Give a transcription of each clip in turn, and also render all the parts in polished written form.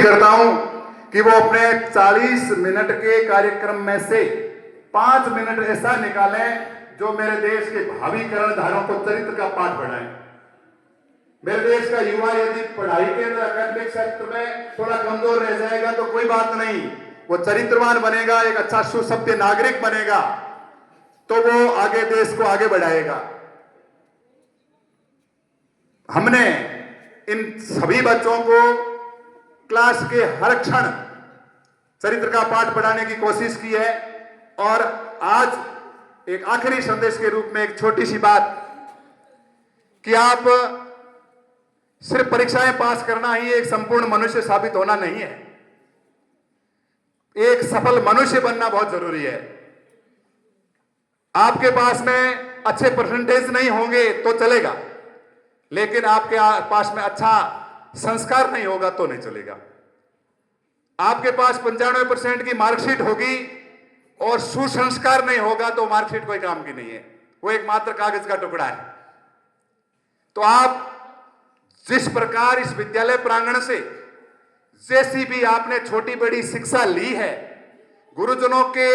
करता हूं कि वो अपने 40 मिनट के कार्यक्रम में से 5 मिनट ऐसा निकालें जो मेरे देश के भावी कर्णधारों को चरित्र का पाठ पढ़ाएं। मेरे देश का युवा यदि पढ़ाई के अंदर अकेडमिक क्षेत्र में थोड़ा कमजोर रह जाएगा तो कोई बात नहीं, वो चरित्रवान बनेगा, एक अच्छा सुसभ्य नागरिक बनेगा तो वो आगे देश को आगे बढ़ाएगा। हमने इन सभी बच्चों को क्लास के हर क्षण चरित्र का पाठ पढ़ाने की कोशिश की है और आज एक आखिरी संदेश के रूप में एक छोटी सी बात कि आप सिर्फ परीक्षाएं पास करना ही एक संपूर्ण मनुष्य साबित होना नहीं है। एक सफल मनुष्य बनना बहुत जरूरी है। आपके पास में अच्छे परसेंटेज नहीं होंगे तो चलेगा, लेकिन आपके पास में अच्छा संस्कार नहीं होगा तो नहीं चलेगा। आपके पास 95% की मार्कशीट होगी और सुसंस्कार नहीं होगा तो मार्कशीट कोई काम की नहीं है, वो एक मात्र कागज का टुकड़ा है। तो आप जिस प्रकार इस विद्यालय प्रांगण से जैसी भी आपने छोटी बड़ी शिक्षा ली है, गुरुजनों के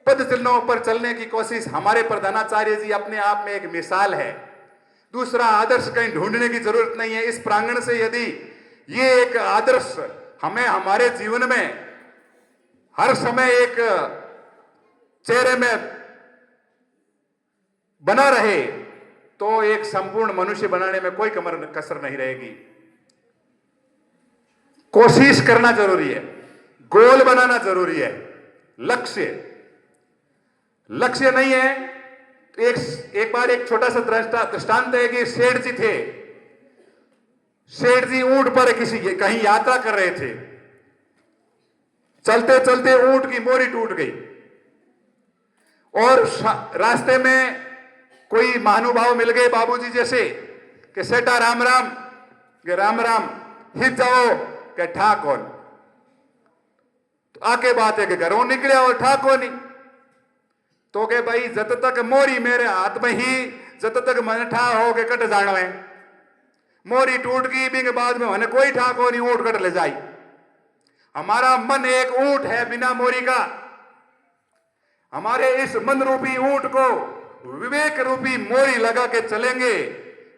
पद चिन्हों पर चलने की कोशिश, हमारे प्रधानाचार्य जी अपने आप में एक मिसाल है। दूसरा आदर्श कहीं ढूंढने की जरूरत नहीं है। इस प्रांगण से यदि ये एक आदर्श हमें हमारे जीवन में हर समय एक चेहरे में बना रहे तो एक संपूर्ण मनुष्य बनाने में कोई कसर नहीं रहेगी। कोशिश करना जरूरी है, गोल बनाना जरूरी है। लक्ष्य नहीं है। एक बार एक छोटा सा दृष्टांत है कि सेठ जी थे। सेठ जी ऊंट पर कहीं यात्रा कर रहे थे। चलते चलते ऊंट की मोरी टूट गई और रास्ते में कोई महानुभाव मिल गए बाबूजी जैसे कि सेठा राम राम, के राम राम, हित जाओ के ठाक कौन। तो आके बात है कि घरों निकले और ठाक कौन नहीं। तो के भाई जत तक मोरी मेरे हाथ में ही जत तक मन ठा हो के कट जानो है। मोरी टूट गई भी के बाद में मैंने कोई ठाक हो नहीं, ऊंट कट ले जाई। हमारा मन एक ऊंट है बिना मोरी का। हमारे इस मन रूपी ऊंट को विवेक रूपी मोरी लगा के चलेंगे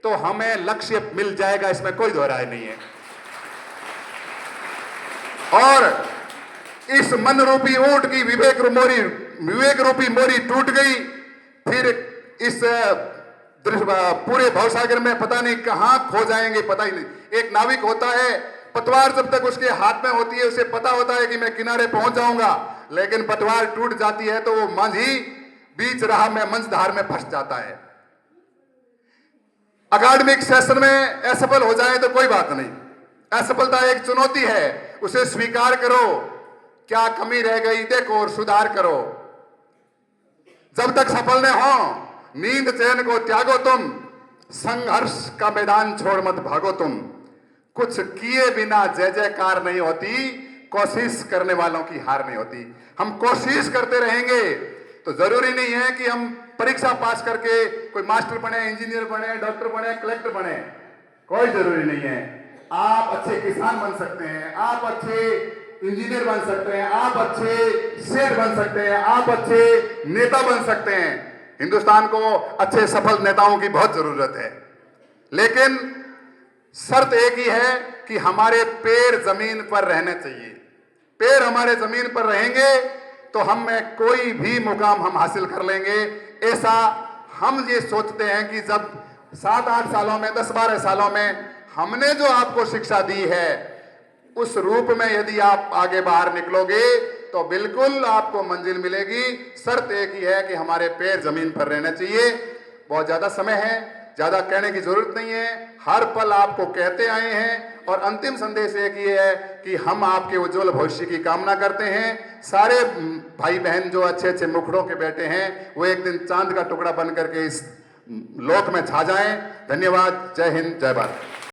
तो हमें लक्ष्य मिल जाएगा, इसमें कोई दो राय नहीं है। और इस मन रूपी ऊंट की विवेक रूपी मोरी टूट गई, फिर इस पूरे भवसागर में पता नहीं कहां खो जाएंगे, पता ही नहीं। एक नाविक होता है, पतवार जब तक उसके हाथ में होती है उसे पता होता है कि मैं किनारे पहुंच जाऊंगा, लेकिन पतवार टूट जाती है तो वो माझी बीच राह में मंझधार में फंस जाता है। अकादमिक सेशन में असफल हो जाए तो कोई बात नहीं, असफलता एक चुनौती है, उसे स्वीकार करो। क्या कमी रह गई देखो और सुधार करो। जब तक सफल न हो नींद चैन को त्यागो तुम, संघर्ष का मैदान छोड़ मत भागो तुम। कुछ किए बिना जय जयकार नहीं होती, कोशिश करने वालों की हार नहीं होती। हम कोशिश करते रहेंगे तो जरूरी नहीं है कि हम परीक्षा पास करके कोई मास्टर बने, इंजीनियर बने, डॉक्टर बने, कलेक्टर बने, कोई जरूरी नहीं है। आप अच्छे किसान बन सकते हैं, आप अच्छे इंजीनियर बन सकते हैं, आप अच्छे सेठ बन सकते हैं, आप अच्छे नेता बन सकते हैं। हिंदुस्तान को अच्छे सफल नेताओं की बहुत जरूरत है, लेकिन शर्त एक ही है कि हमारे पैर जमीन पर रहने चाहिए। पैर हमारे जमीन पर रहेंगे तो हम में कोई भी मुकाम हम हासिल कर लेंगे। ऐसा हम ये सोचते हैं कि जब 7-8 सालों में, 10-12 सालों में हमने जो आपको शिक्षा दी है उस रूप में यदि आप आगे बाहर निकलोगे तो बिल्कुल आपको मंजिल मिलेगी। शर्त एक ही है कि हमारे पैर जमीन पर रहने चाहिए। बहुत ज्यादा समय है, ज्यादा कहने की जरूरत नहीं है, हर पल आपको कहते आए हैं और अंतिम संदेश एक ही है कि हम आपके उज्जवल भविष्य की कामना करते हैं। सारे भाई बहन जो अच्छे अच्छे मुखड़ों के बैठे हैं वो एक दिन चांद का टुकड़ा बन करके इस लोक में छा जाएं। धन्यवाद। जय हिंद, जय भारत।